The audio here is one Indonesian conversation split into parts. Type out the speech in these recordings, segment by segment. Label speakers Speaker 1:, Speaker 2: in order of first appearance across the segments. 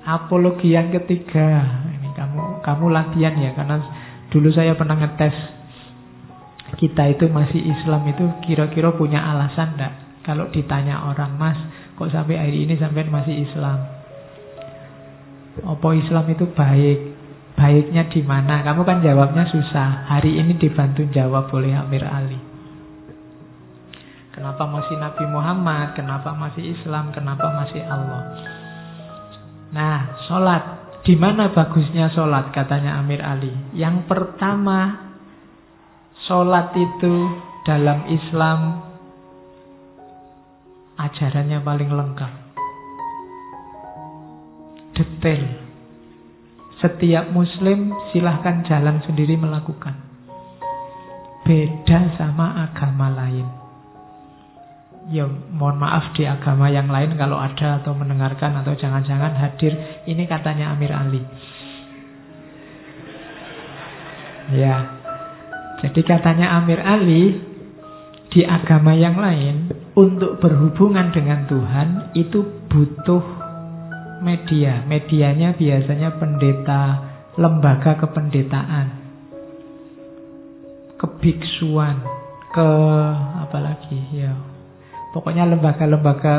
Speaker 1: Apologi yang ketiga. Ini kamu latihan ya, karena dulu saya pernah ngetes. Kita itu masih Islam itu kira-kira punya alasan enggak? Kalau ditanya orang, Mas, kok sampai hari ini sampai masih Islam? Apa Islam itu baik? Baiknya di mana? Kamu kan jawabnya susah. Hari ini dibantu jawab oleh Amir Ali. Kenapa masih Nabi Muhammad? Kenapa masih Islam? Kenapa masih Allah? Nah, sholat. Di mana bagusnya sholat? Katanya Amir Ali. Yang pertama, sholat itu dalam Islam ajarannya paling lengkap. Detail. Setiap muslim silahkan jalan sendiri melakukan. Beda sama agama lain. Ya mohon maaf di agama yang lain kalau ada atau mendengarkan atau jangan-jangan hadir. Ini katanya Amir Ali. Ya. Jadi katanya Amir Ali, di agama yang lain untuk berhubungan dengan Tuhan itu butuh media. Medianya biasanya pendeta, lembaga kependetaan, kebiksuan, apalagi ya. Pokoknya lembaga-lembaga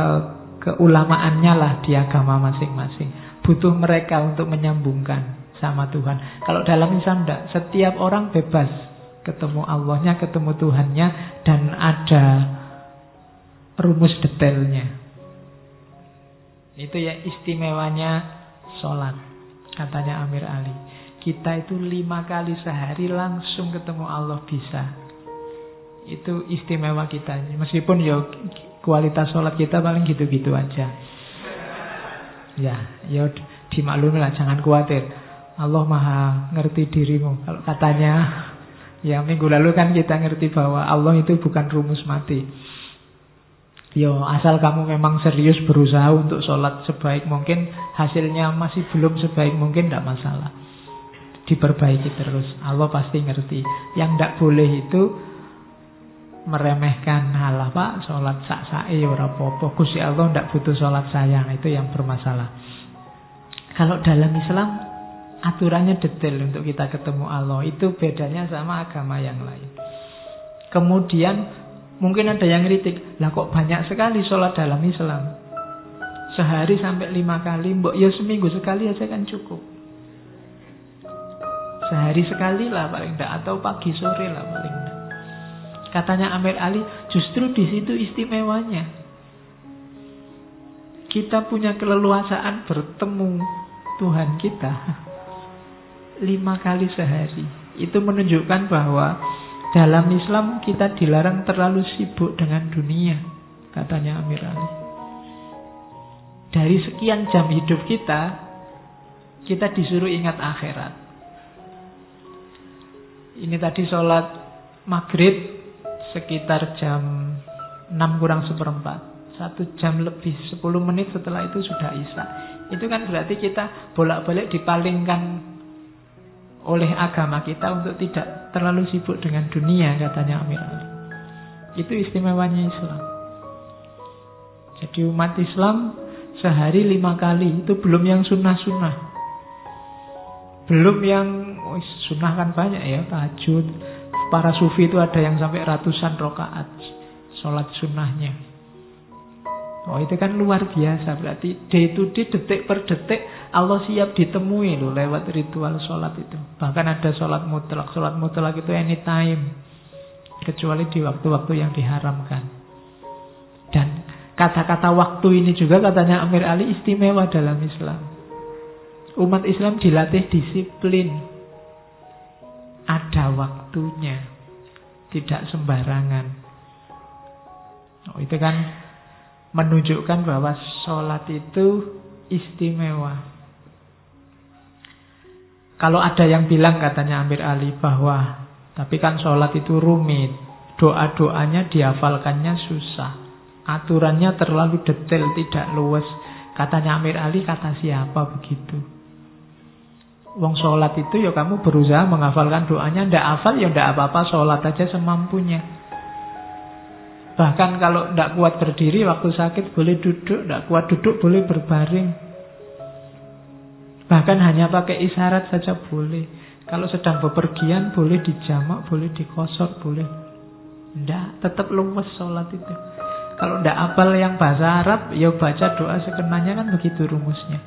Speaker 1: keulamaannya lah di agama masing-masing. Butuh mereka untuk menyambungkan sama Tuhan. Kalau dalam Islam enggak, setiap orang bebas ketemu Allahnya, ketemu Tuhannya, dan ada rumus detailnya. Itu ya istimewanya sholat, katanya Amir Ali. Kita itu 5 kali sehari langsung ketemu Allah bisa. Itu istimewa kita. Meskipun ya kualitas sholat kita paling gitu-gitu aja. Ya dimaklumi lah, jangan khawatir. Allah maha ngerti dirimu. Kalau katanya, ya minggu lalu kan kita ngerti bahwa Allah itu bukan rumus mati. Yo, asal kamu memang serius berusaha untuk sholat sebaik mungkin, hasilnya masih belum sebaik mungkin, tidak masalah. Diperbaiki terus, Allah pasti ngerti. Yang tidak boleh itu meremehkan, halah Pak, sholat sak-sae ora apa-apa, Gusti Allah tidak butuh sholat sayang, itu yang bermasalah. Kalau dalam Islam aturannya detail untuk kita ketemu Allah. Itu bedanya sama agama yang lain. Kemudian mungkin ada yang kritik, lah kok banyak sekali sholat dalam Islam? Sehari sampai 5 kali, mbok ya seminggu sekali aja kan cukup. Sehari sekali lah paling tidak, atau pagi sore lah paling tidak. Katanya Amir Ali, justru di situ istimewanya. Kita punya keleluasaan bertemu Tuhan kita 5 kali sehari. Itu menunjukkan bahwa dalam Islam kita dilarang terlalu sibuk dengan dunia, katanya Amir Ali. Dari sekian jam hidup kita disuruh ingat akhirat. Ini tadi sholat maghrib sekitar jam 6 kurang seperempat. 1 jam lebih 10 menit setelah itu sudah isya. Itu kan berarti kita bolak-balik dipalingkan oleh agama kita untuk tidak terlalu sibuk dengan dunia, katanya Amir Ali. Itu istimewanya Islam. Jadi umat Islam sehari 5 kali. Itu belum yang sunnah-sunnah. Belum yang sunnah kan banyak ya, tahajud. Para sufi itu ada yang sampai ratusan rakaat sholat sunnahnya. Oh itu kan luar biasa. Berarti day to day, detik per detik Allah siap ditemui loh lewat ritual sholat itu. Bahkan ada sholat mutlak. Sholat mutlak itu anytime, kecuali di waktu-waktu yang diharamkan. Dan kata-kata waktu ini juga katanya Amir Ali istimewa dalam Islam. Umat Islam dilatih disiplin. Ada waktunya, tidak sembarangan. Oh itu kan menunjukkan bahwa sholat itu istimewa. Kalau ada yang bilang, katanya Amir Ali, bahwa tapi kan sholat itu rumit, doa-doanya dihafalkannya susah, aturannya terlalu detail, tidak luwes. Katanya Amir Ali, kata siapa begitu? Wong sholat itu ya kamu berusaha menghafalkan doanya, ndak hafal ya ndak apa-apa, sholat aja semampunya. Bahkan kalau ndak kuat berdiri waktu sakit boleh duduk, ndak kuat duduk boleh berbaring. Bahkan hanya pakai isyarat saja boleh. Kalau sedang bepergian boleh dijamak, boleh dikosor, boleh. Tidak, tetap luwes sholat itu. Kalau tidak hafal yang bahasa Arab, ya baca doa sekenanya, kan begitu rumusnya.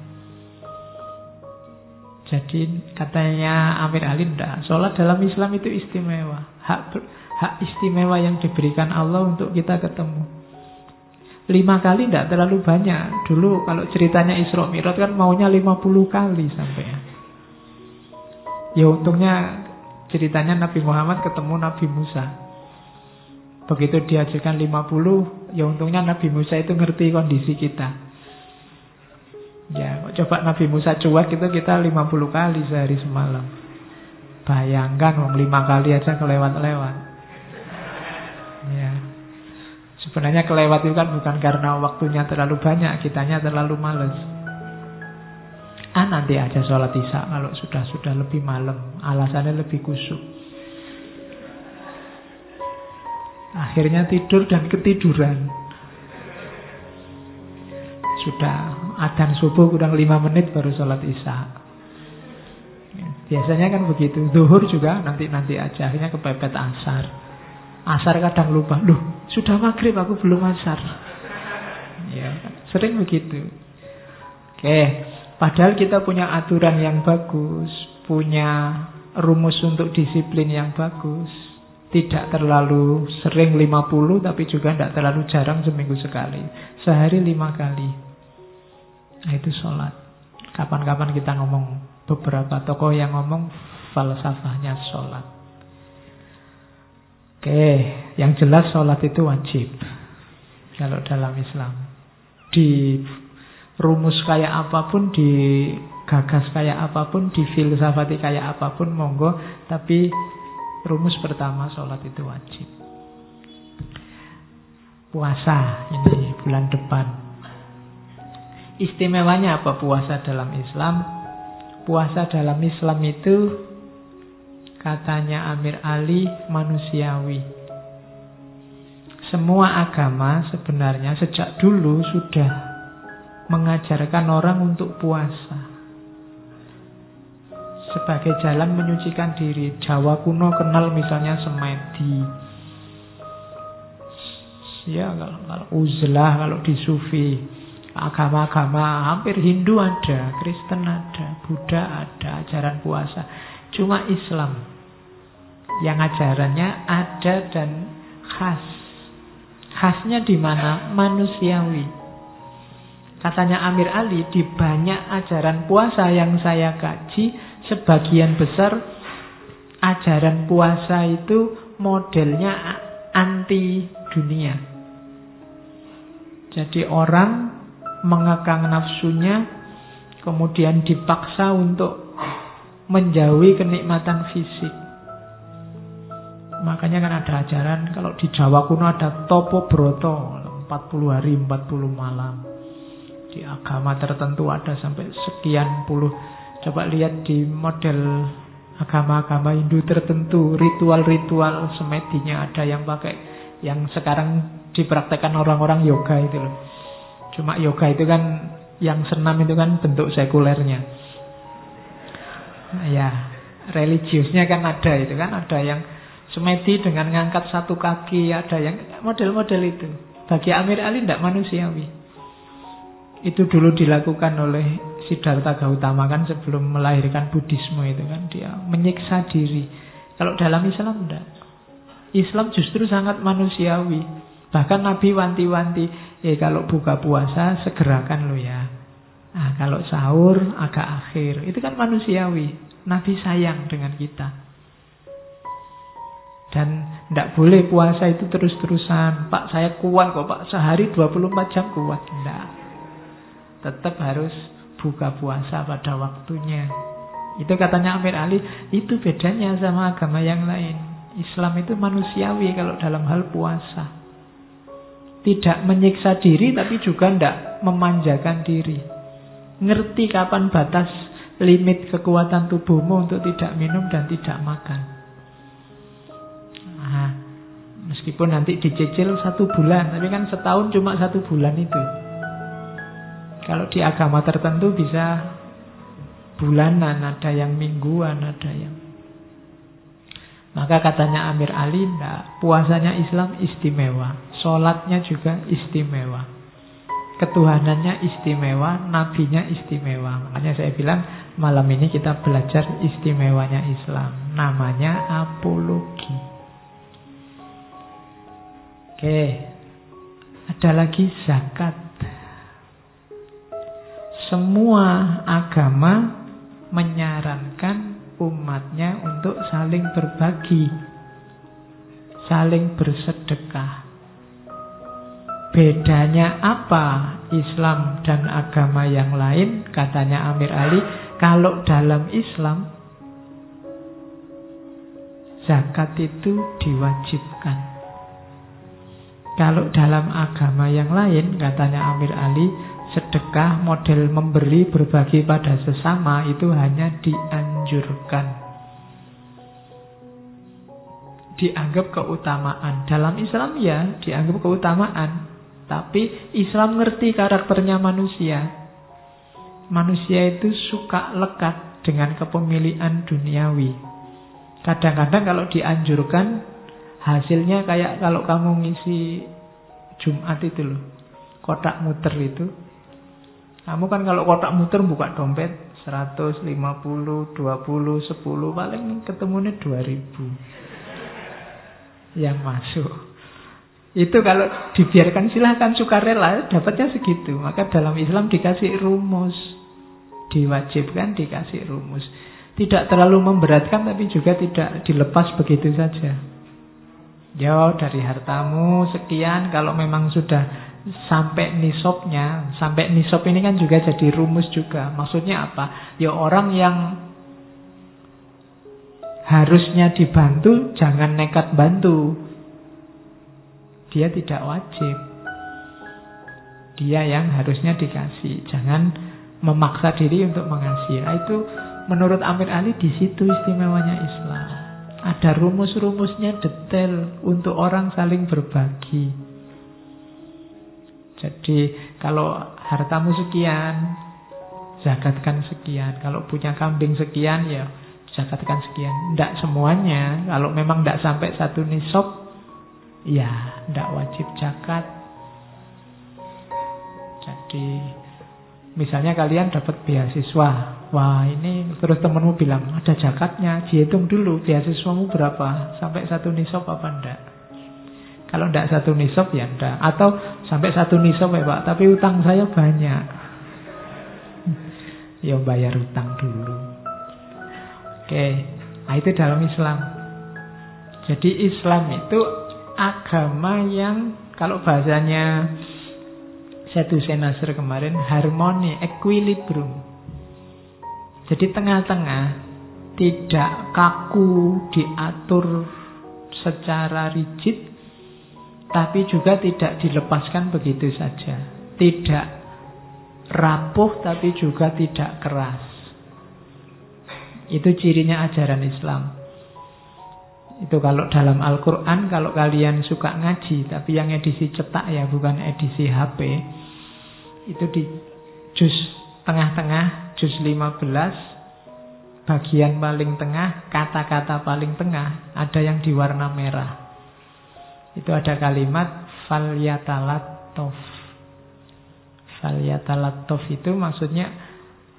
Speaker 1: Jadi katanya Amir Ali, tidak, sholat dalam Islam itu istimewa. Hak istimewa yang diberikan Allah untuk kita ketemu. 5 kali tidak terlalu banyak. Dulu kalau ceritanya Isra Mi'raj kan maunya 50 kali sampai. Ya untungnya ceritanya Nabi Muhammad ketemu Nabi Musa. Begitu diajukan 50, ya untungnya Nabi Musa itu ngerti kondisi kita. Ya, coba Nabi Musa cuek itu kita 50 kali sehari semalam. Bayangkan 5 kali aja kelewat-lewat. Ya. Sebenarnya kelewat itu kan bukan karena waktunya terlalu banyak, kitanya terlalu males. Nanti aja sholat isya kalau sudah lebih malam, alasannya lebih kusuk. Akhirnya tidur dan ketiduran. Sudah adzan subuh kurang 5 menit baru sholat isya. Biasanya kan begitu. Zuhur juga nanti aja, akhirnya kepepet asar. Asar kadang lupa, loh sudah maghrib aku belum asar. Ya, sering begitu. Oke, padahal kita punya aturan yang bagus, punya rumus untuk disiplin yang bagus. Tidak terlalu sering 50, tapi juga tidak terlalu jarang seminggu sekali. Sehari 5 kali. Nah itu sholat. Kapan-kapan kita ngomong, beberapa tokoh yang ngomong falsafahnya sholat. Oke, yang jelas sholat itu wajib. Kalau dalam Islam. Di rumus kayak apapun, digagas kayak apapun, difilsafati kayak apapun, monggo. Tapi rumus pertama, sholat itu wajib. Puasa ini bulan depan. Istimewanya apa puasa dalam Islam? Puasa dalam Islam itu katanya Amir Ali manusiawi. Semua agama sebenarnya sejak dulu sudah mengajarkan orang untuk puasa sebagai jalan menyucikan diri. Jawa kuno kenal misalnya semedi. Ya kalau uzlah, kalau di sufi, agama-agama hampir Hindu ada, Kristen ada, Buddha ada ajaran puasa. Cuma Islam yang ajarannya ada dan khas. Khasnya di mana? Manusiawi. Katanya Amir Ali, di banyak ajaran puasa yang saya kaji, sebagian besar ajaran puasa itu modelnya anti dunia. Jadi orang mengekang nafsunya, kemudian dipaksa untuk menjauhi kenikmatan fisik. Makanya kan ada ajaran, kalau di Jawa kuno ada Topo Broto, 40 hari 40 malam. Di agama tertentu ada sampai sekian puluh. Coba lihat di model agama-agama Hindu tertentu, ritual-ritual semedinya ada yang pakai, yang sekarang dipraktekkan orang-orang yoga itu loh. Cuma yoga itu kan, yang senam itu kan bentuk sekulernya. Ya, religiusnya kan ada itu kan, ada yang semedi dengan ngangkat satu kaki, ada yang model-model itu. Bagi Amir Ali tidak manusiawi. Itu dulu dilakukan oleh Siddhartha Gautama kan sebelum melahirkan Buddhisme itu kan, dia menyiksa diri. Kalau dalam Islam tidak. Islam justru sangat manusiawi. Bahkan Nabi wanti-wanti, kalau buka puasa segerakan lo ya. Nah, kalau sahur agak akhir. Itu kan manusiawi. Nabi sayang dengan kita. Dan tidak boleh puasa itu terus-terusan. Pak saya kuat kok Pak, sehari 24 jam kuat. Tidak. Tetap harus buka puasa pada waktunya. Itu katanya Amir Ali, itu bedanya sama agama yang lain. Islam itu manusiawi kalau dalam hal puasa. Tidak menyiksa diri, tapi juga tidak memanjakan diri. Ngerti kapan batas limit kekuatan tubuhmu untuk tidak minum dan tidak makan. Nah, meskipun nanti dicicil 1 bulan, tapi kan setahun cuma 1 bulan itu. Kalau di agama tertentu bisa bulanan, ada yang mingguan, ada yang... Maka katanya Amir Ali, enggak, puasanya Islam istimewa, sholatnya juga istimewa, ketuhanannya istimewa, nabinya istimewa. Makanya saya bilang malam ini kita belajar istimewanya Islam. Namanya apologi. Oke, ada lagi zakat. Semua agama menyarankan umatnya untuk saling berbagi, saling bersedekah. Bedanya apa Islam dan agama yang lain? Katanya Amir Ali, kalau dalam Islam zakat itu diwajibkan. Kalau dalam agama yang lain, katanya Amir Ali, sedekah model memberi berbagi pada sesama itu hanya dianjurkan, dianggap keutamaan. Dalam Islam ya dianggap keutamaan, tapi Islam ngerti karakternya manusia. Manusia itu suka lekat dengan kepemilikan duniawi. Kadang-kadang kalau dianjurkan, hasilnya kayak kalau kamu ngisi Jumat itu loh, kotak muter itu. Kamu kan kalau kotak muter buka dompet 150, 20, 10, paling ketemunya 2000 yang masuk. Itu kalau dibiarkan silahkan sukarela, dapatnya segitu. Maka dalam Islam dikasih rumus, diwajibkan dikasih rumus. Tidak terlalu memberatkan, tapi juga tidak dilepas begitu saja. Ya, dari hartamu sekian, kalau memang sudah sampai nisabnya. Sampai nisab ini kan juga jadi rumus juga. Maksudnya apa? Ya orang yang harusnya dibantu jangan nekat bantu. Dia tidak wajib. Dia yang harusnya dikasih, jangan memaksa diri untuk mengasihi. Nah, itu menurut Amir Ali di situ istimewanya Islam. Ada rumus-rumusnya detail untuk orang saling berbagi. Jadi kalau hartamu sekian, zakatkan sekian. Kalau punya kambing sekian, ya zakatkan sekian. Tidak semuanya. Kalau memang tidak sampai 1 nisab, ya tidak wajib zakat. Jadi misalnya kalian dapat beasiswa, wah ini terus temanmu bilang ada zakatnya, dihitung dulu beasiswamu berapa, sampai 1 nisab apa enggak. Kalau tidak 1 nisab ya enggak. Atau sampai 1 nisab ya Pak, tapi utang saya banyak. Ya bayar utang dulu. Oke, nah itu dalam Islam. Jadi Islam itu agama yang kalau bahasanya Syed Nasr kemarin, harmoni, equilibrium. Jadi tengah-tengah, tidak kaku, diatur secara rigid, tapi juga tidak dilepaskan begitu saja. Tidak rapuh, tapi juga tidak keras. Itu cirinya ajaran Islam. Itu kalau dalam Al-Quran, kalau kalian suka ngaji, tapi yang edisi cetak ya, bukan edisi HP, itu di juz tengah-tengah, juz 15, bagian paling tengah, kata-kata paling tengah, ada yang di warna merah. Itu ada kalimat falyatalattof. Falyatalattof itu maksudnya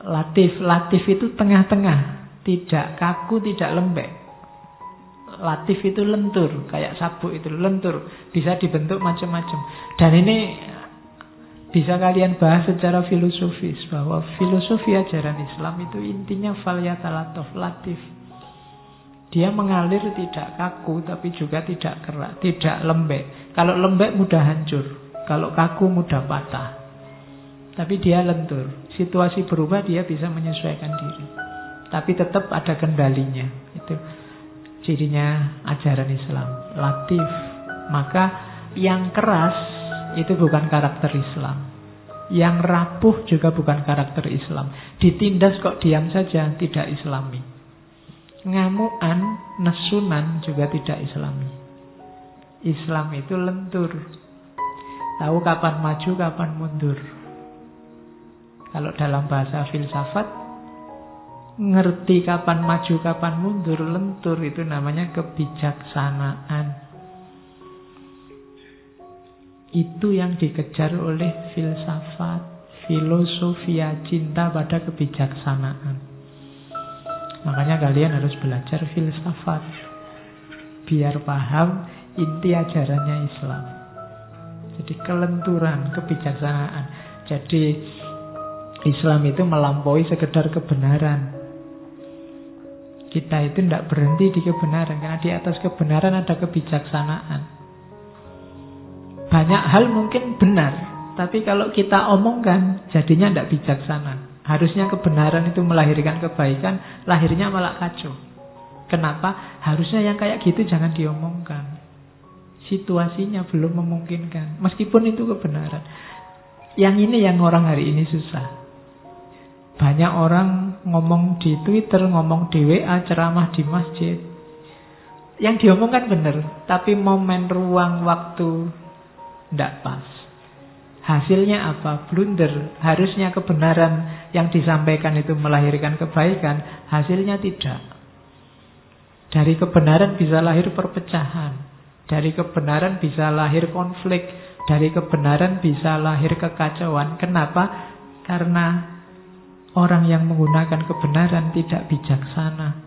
Speaker 1: latif. Latif itu tengah-tengah, tidak kaku, tidak lembek. Latif itu lentur, kayak sabuk itu lentur, bisa dibentuk macam-macam. Dan ini bisa kalian bahas secara filosofis, bahwa filosofi ajaran Islam itu intinya falyatalattof, latif. Dia mengalir tidak kaku, tapi juga tidak keras, tidak lembek. Kalau lembek mudah hancur, kalau kaku mudah patah. Tapi dia lentur. Situasi berubah, dia bisa menyesuaikan diri. Tapi tetap ada kendalinya. Itu cirinya ajaran Islam, latif. Maka yang keras itu bukan karakter Islam. Yang rapuh juga bukan karakter Islam. Ditindas kok diam saja, tidak Islami. Ngamuan, nesunan juga tidak Islami. Islam itu lentur, tahu kapan maju, kapan mundur. Kalau dalam bahasa filsafat, ngerti kapan maju, kapan mundur, lentur, itu namanya kebijaksanaan. Itu yang dikejar oleh filsafat, filosofia, cinta pada kebijaksanaan. Makanya kalian harus belajar filsafat biar paham inti ajarannya Islam. Jadi kelenturan, kebijaksanaan. Jadi Islam itu melampaui sekedar kebenaran. Kita itu tidak berhenti di kebenaran, karena di atas kebenaran ada kebijaksanaan. Banyak hal mungkin benar, tapi kalau kita omongkan jadinya tidak bijaksana. Harusnya kebenaran itu melahirkan kebaikan, lahirnya malah kacau. Kenapa? Harusnya yang kayak gitu jangan diomongkan. Situasinya belum memungkinkan, meskipun itu kebenaran. Yang ini yang orang hari ini susah. Banyak orang ngomong di Twitter, ngomong di WA, ceramah di masjid. Yang diomongkan benar, tapi momen, ruang, waktu tidak pas. Hasilnya apa? Blunder. Harusnya kebenaran yang disampaikan itu melahirkan kebaikan, hasilnya tidak. Dari kebenaran bisa lahir perpecahan. Dari kebenaran bisa lahir konflik. Dari kebenaran bisa lahir kekacauan. Kenapa? Karena orang yang menggunakan kebenaran tidak bijaksana.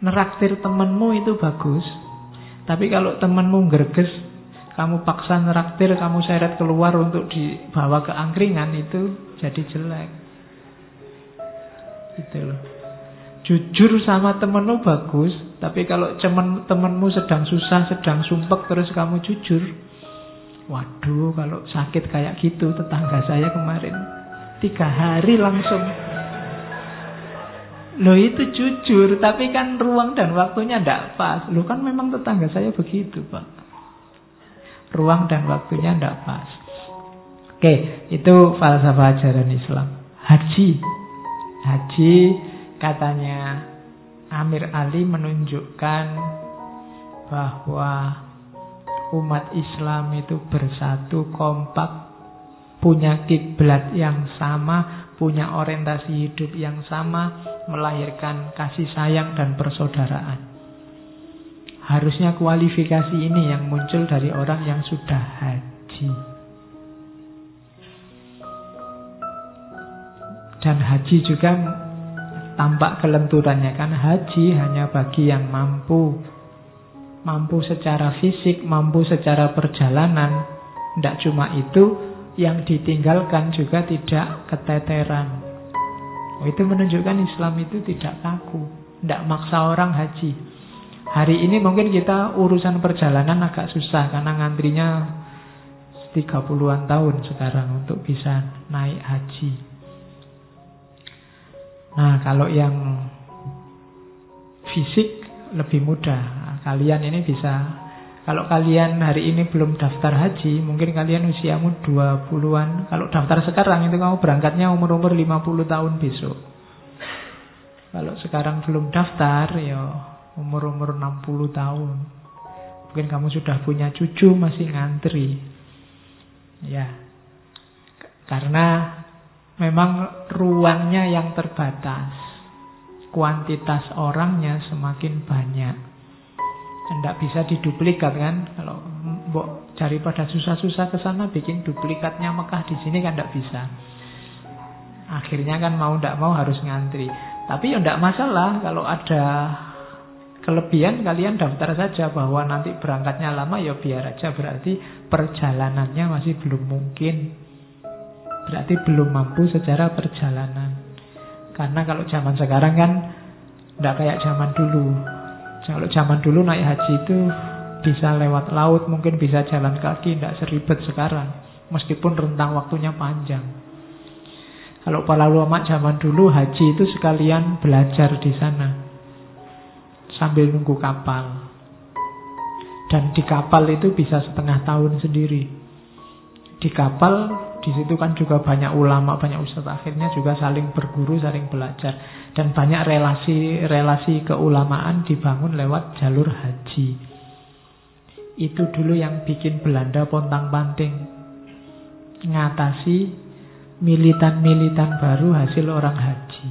Speaker 1: Neraktir temanmu itu bagus, tapi kalau temanmu gerges, kamu paksa neraktir, kamu seret keluar untuk dibawa ke angkringan, itu jadi jelek. Gitu loh. Jujur sama temenmu bagus, tapi kalau temenmu sedang susah, sedang sumpek, terus kamu jujur, waduh, kalau sakit kayak gitu, tetangga saya kemarin 3 hari langsung. Loh itu jujur, tapi kan ruang dan waktunya tidak pas. Loh kan memang tetangga saya begitu, Pak. Ruang dan waktunya tidak pas. Oke, itu falsafah ajaran Islam. Haji katanya Amir Ali menunjukkan bahwa umat Islam itu bersatu, kompak, punya kiblat yang sama, punya orientasi hidup yang sama, melahirkan kasih sayang dan persaudaraan. Harusnya kualifikasi ini yang muncul dari orang yang sudah haji. Dan haji juga tampak kelenturannya, kan haji hanya bagi yang mampu. Mampu secara fisik, mampu secara perjalanan. Tidak cuma itu, yang ditinggalkan juga tidak keteteran. Itu menunjukkan Islam itu tidak kaku, tidak maksa orang haji. Hari ini mungkin kita urusan perjalanan agak susah, karena ngantrinya 30-an tahun sekarang untuk bisa naik haji. Nah, kalau yang fisik lebih mudah. Kalian ini bisa, kalau kalian hari ini belum daftar haji, mungkin kalian usiamu 20-an. Kalau daftar sekarang itu kamu berangkatnya umur-umur 50 tahun besok. Kalau sekarang belum daftar, ya umur-umur 60 tahun. Mungkin kamu sudah punya cucu, masih ngantri. Ya, karena memang ruangnya yang terbatas. Kuantitas orangnya semakin banyak. Tidak bisa diduplikat kan. Kalau daripada susah-susah ke sana bikin duplikatnya Mekah di sini kan tidak bisa. Akhirnya kan mau tidak mau harus ngantri. Tapi ya tidak masalah kalau ada kelebihan, kalian daftar saja. Bahwa nanti berangkatnya lama, ya biar aja. Berarti perjalanannya masih belum mungkin. Berarti belum mampu secara perjalanan. Karena kalau zaman sekarang kan tidak kayak zaman dulu. Kalau zaman dulu naik haji itu bisa lewat laut, mungkin bisa jalan kaki, tidak seribet sekarang. Meskipun rentang waktunya panjang. Kalau para ulama zaman dulu haji itu sekalian belajar di sana sambil nunggu kapal. Dan di kapal itu bisa setengah tahun sendiri. Di kapal, di situ kan juga banyak ulama, banyak ustadz. Akhirnya juga saling berguru, saling belajar. Dan banyak relasi keulamaan dibangun lewat jalur haji. Itu dulu yang bikin Belanda pontang-panting. Ngatasi militan-militan baru hasil orang haji.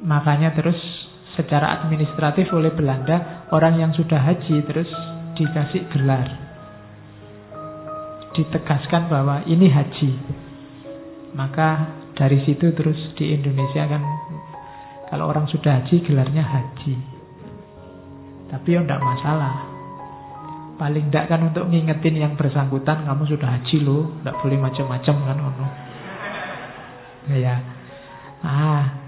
Speaker 1: Makanya terus secara administratif oleh Belanda, orang yang sudah haji terus dikasih gelar. Ditegaskan bahwa ini haji. Maka dari situ terus di Indonesia kan kalau orang sudah haji gelarnya haji. Tapi ya enggak masalah. Paling enggak kan untuk ngingetin yang bersangkutan, kamu sudah haji loh, enggak boleh macam-macam kan ono. Ya.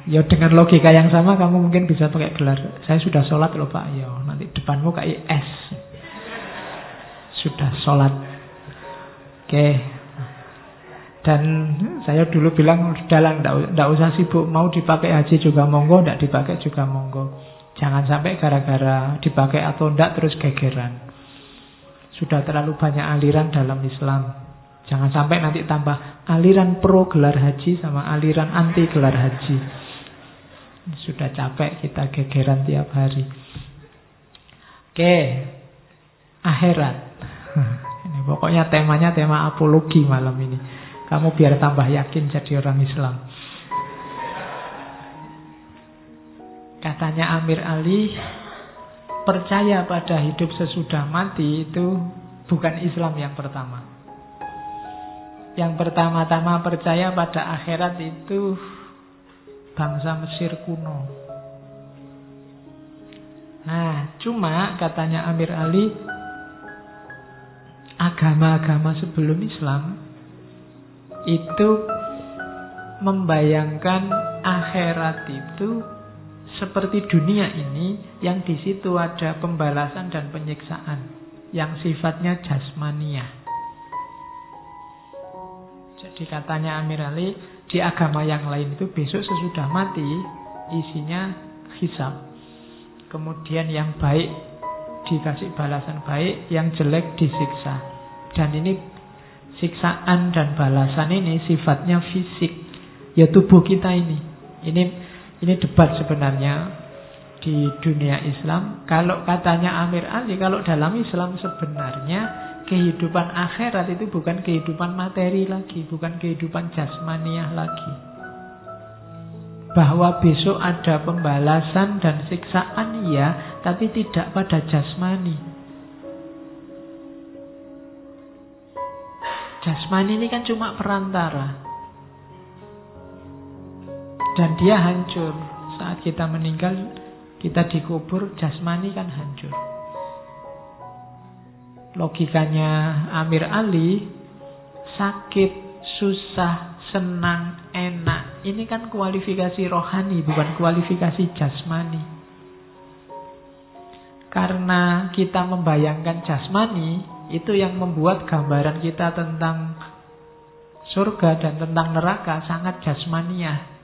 Speaker 1: Ya dengan logika yang sama kamu mungkin bisa pakai gelar. Saya sudah sholat loh Pak. Ya, nanti depanmu kayak S. Sudah sholat. Oke. Dan saya dulu bilang udahlah, enggak usah sibuk, mau dipakai haji juga monggo, enggak dipakai juga monggo. Jangan sampai gara-gara dipakai atau enggak terus gegeran. Sudah terlalu banyak aliran dalam Islam. Jangan sampai nanti tambah aliran pro gelar haji sama aliran anti gelar haji. Sudah capek kita gegeran tiap hari. Oke, akhirat. Ini pokoknya temanya tema apologi malam ini. Kamu biar tambah yakin jadi orang Islam. Katanya Amir Ali, percaya pada hidup sesudah mati itu bukan Islam yang pertama. Yang pertama-tama percaya pada akhirat itu bangsa Mesir kuno. Nah, cuma katanya Amir Ali, agama-agama sebelum Islam itu membayangkan akhirat itu seperti dunia ini, yang di situ ada pembalasan dan penyiksaan yang sifatnya jasmaniah. Jadi katanya Amir Ali, di agama yang lain itu besok sesudah mati isinya hisab. Kemudian yang baik dikasih balasan baik, yang jelek disiksa. Dan ini siksaan dan balasan ini sifatnya fisik, ya tubuh kita ini. Ini debat sebenarnya di dunia Islam. Kalau katanya Amir Ali, kalau dalam Islam sebenarnya kehidupan akhirat itu bukan kehidupan materi lagi, bukan kehidupan jasmaniah lagi. Bahwa besok ada pembalasan dan siksaan ya, tapi tidak pada jasmani. Jasmani ini kan cuma perantara. Dan dia hancur. Saat kita meninggal, kita dikubur, jasmani kan hancur. Logikanya Amir Ali, sakit, susah, senang, enak, ini kan kualifikasi rohani, bukan kualifikasi jasmani. Karena kita membayangkan jasmani, itu yang membuat gambaran kita tentang surga dan tentang neraka sangat jasmaniah.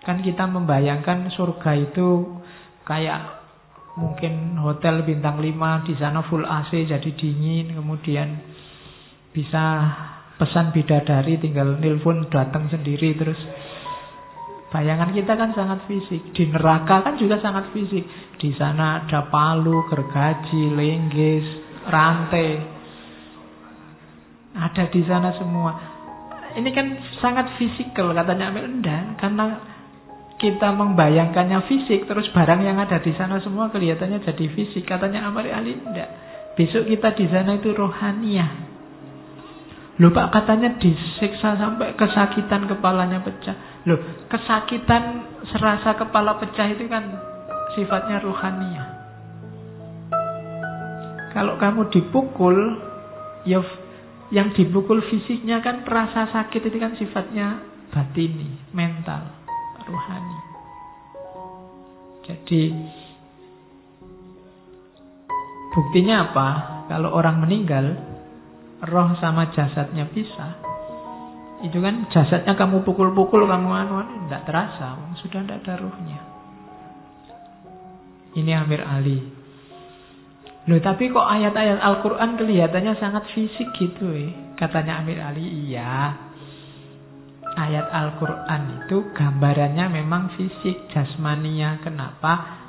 Speaker 1: Kan kita membayangkan surga itu kayak mungkin hotel bintang 5, di sana full AC jadi dingin, kemudian bisa pesan bidadari tinggal nelpon datang sendiri terus. Bayangan kita kan sangat fisik. Di neraka kan juga sangat fisik. Di sana ada palu, gergaji, lenggis, rantai. Ada di sana semua. Ini kan sangat fisikal katanya Amir. Enggak, karena kita membayangkannya fisik, terus barang yang ada di sana semua kelihatannya jadi fisik. Katanya Amir Ali, enggak. Besok kita di sana itu rohaniah. Loh Pak, katanya disiksa sampai kesakitan kepalanya pecah. Loh, kesakitan serasa kepala pecah itu kan sifatnya rohaniah. Kalau kamu dipukul, ya yang dipukul fisiknya kan rasa sakit itu kan sifatnya batini, mental, rohani. Jadi buktinya apa? Kalau orang meninggal, roh sama jasadnya pisah. Itu kan jasadnya kamu pukul-pukul, kamu tidak terasa, sudah tidak ada rohnya. Ini Amir Ali. Loh, tapi kok ayat-ayat Al-Quran kelihatannya sangat fisik gitu katanya Amir Ali. Iya, ayat Al-Quran itu gambarannya memang fisik, jasmania. Kenapa?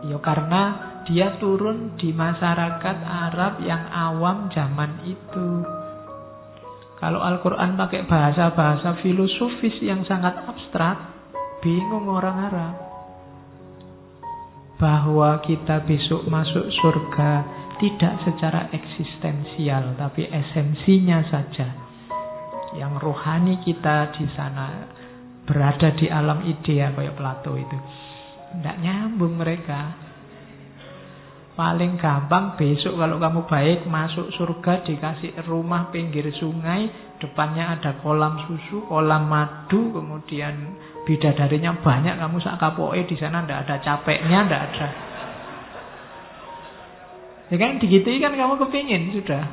Speaker 1: Ya karena dia turun di masyarakat Arab yang awam zaman itu. Kalau Al-Quran pakai bahasa-bahasa filosofis yang sangat abstrak, bingung orang Arab. Bahwa kita besok masuk surga tidak secara eksistensial, tapi esensinya saja. Yang rohani kita di sana berada di alam idea kayak Plato itu. Tidak nyambung mereka. Paling gampang besok kalau kamu baik masuk surga dikasih rumah pinggir sungai, depannya ada kolam susu, kolam madu, kemudian bidadarinya banyak, kamu sak kapoke di sana, ndak ada capeknya, ndak ada. Ya kan digituin kan kamu kepingin sudah.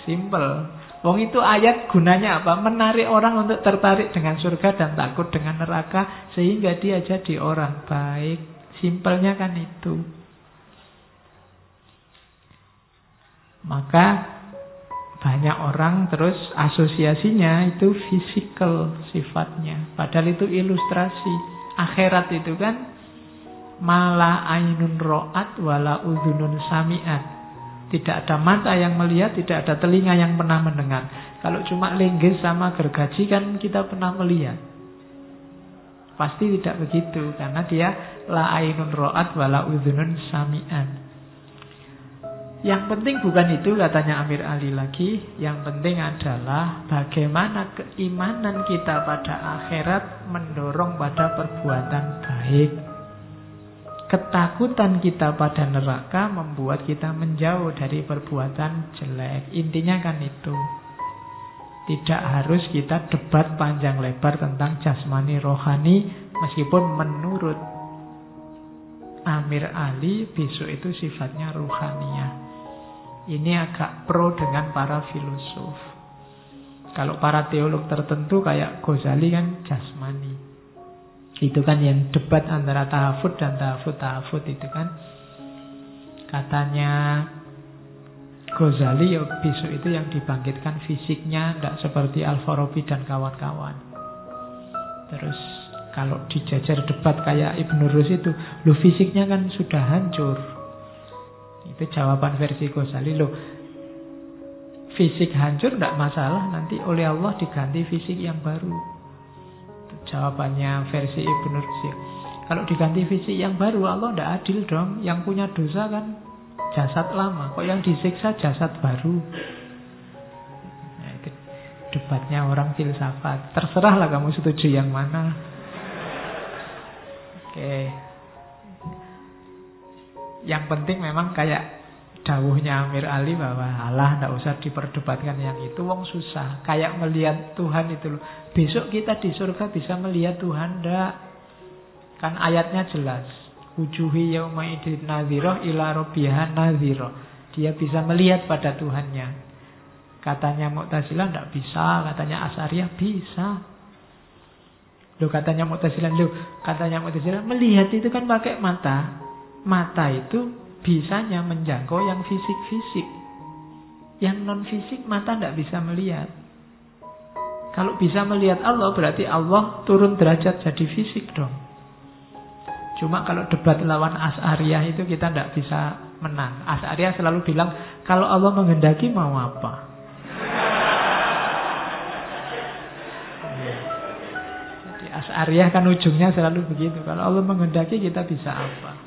Speaker 1: Simple. Wong itu ayat gunanya apa? Menarik orang untuk tertarik dengan surga dan takut dengan neraka sehingga dia jadi orang baik. Simpelnya kan itu. Maka banyak orang terus asosiasinya itu fisikal sifatnya. Padahal itu ilustrasi. Akhirat itu kan mala ainun ro'at wala udhunun sami'at. Tidak ada mata yang melihat, tidak ada telinga yang pernah mendengar. Kalau cuma linggis sama gergaji kan kita pernah melihat. Pasti tidak begitu. Karena dia la ainun ro'at wala udhunun sami'at. Yang penting bukan itu, katanya Amir Ali lagi. Yang penting adalah bagaimana keimanan kita pada akhirat mendorong pada perbuatan baik. Ketakutan kita pada neraka membuat kita menjauh dari perbuatan jelek. Intinya kan itu. Tidak harus kita debat panjang lebar tentang jasmani rohani, meskipun menurut Amir Ali besok itu sifatnya ruhaniyah. Ini agak pro dengan para filosof. Kalau para teolog tertentu kayak Ghazali kan jasmani. Itu kan yang debat antara tahafud dan tahafud itu kan. Katanya Ghazali ya besok itu yang dibangkitkan fisiknya, tidak seperti Al-Farabi dan kawan-kawan. Terus kalau dijajar debat kayak Ibn Rus itu, lo fisiknya kan sudah hancur. Itu jawaban versi Ghazali. Loh, fisik hancur tidak masalah, nanti oleh Allah diganti fisik yang baru. Itu jawabannya versi Ibn Rushd. Kalau diganti fisik yang baru, Allah tidak adil dong. Yang punya dosa kan jasad lama, kok yang disiksa jasad baru. Nah, itu debatnya orang filsafat. Terserahlah kamu setuju yang mana. Oke. Yang penting memang kayak dawuhnya Amir Ali bahwa Allah tidak usah diperdebatkan yang itu, wong susah. Kayak melihat Tuhan itu loh. Besok kita di surga bisa melihat Tuhan enggak? Kan ayatnya jelas. Wujuhi yaumaidin nadhiroh ila rabbiha nadhiroh. Dia bisa melihat pada Tuhannya. Katanya Mu'tazilah tidak bisa, katanya Asy'ariyah bisa. Loh katanya Mu'tazilah melihat itu kan pakai mata. Mata itu bisanya menjangkau yang fisik-fisik. Yang non-fisik mata tidak bisa melihat. Kalau bisa melihat Allah berarti Allah turun derajat jadi fisik dong. Cuma kalau debat lawan Asy'ariyah itu kita tidak bisa menang. Asy'ariyah selalu bilang kalau Allah menghendaki mau apa? Jadi Asy'ariyah kan ujungnya selalu begitu. Kalau Allah menghendaki kita bisa apa?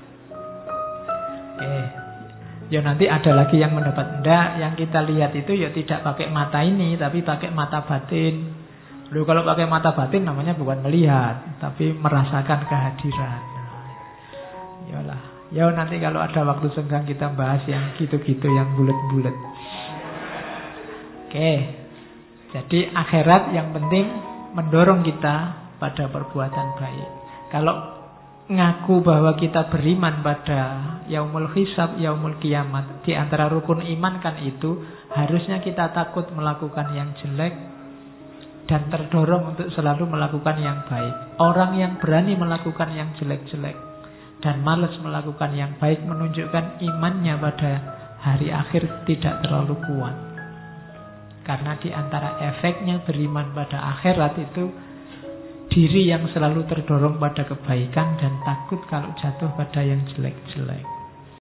Speaker 1: Ya nanti ada lagi yang mendapat enggak. Yang kita lihat itu ya tidak pakai mata ini, tapi pakai mata batin. Lalu kalau pakai mata batin namanya bukan melihat, tapi merasakan kehadiran. Yalah. Ya nanti kalau ada waktu senggang kita bahas yang gitu-gitu, yang bulat-bulat. Oke. Jadi akhirat yang penting mendorong kita pada perbuatan baik. Kalau ngaku bahwa kita beriman pada yaumul hisab, yaumul kiamat, di antara rukun iman kan itu, harusnya kita takut melakukan yang jelek dan terdorong untuk selalu melakukan yang baik. Orang yang berani melakukan yang jelek-jelek dan malas melakukan yang baik menunjukkan imannya pada hari akhir tidak terlalu kuat. Karena di antara efeknya beriman pada akhirat itu diri yang selalu terdorong pada kebaikan dan takut kalau jatuh pada yang jelek-jelek.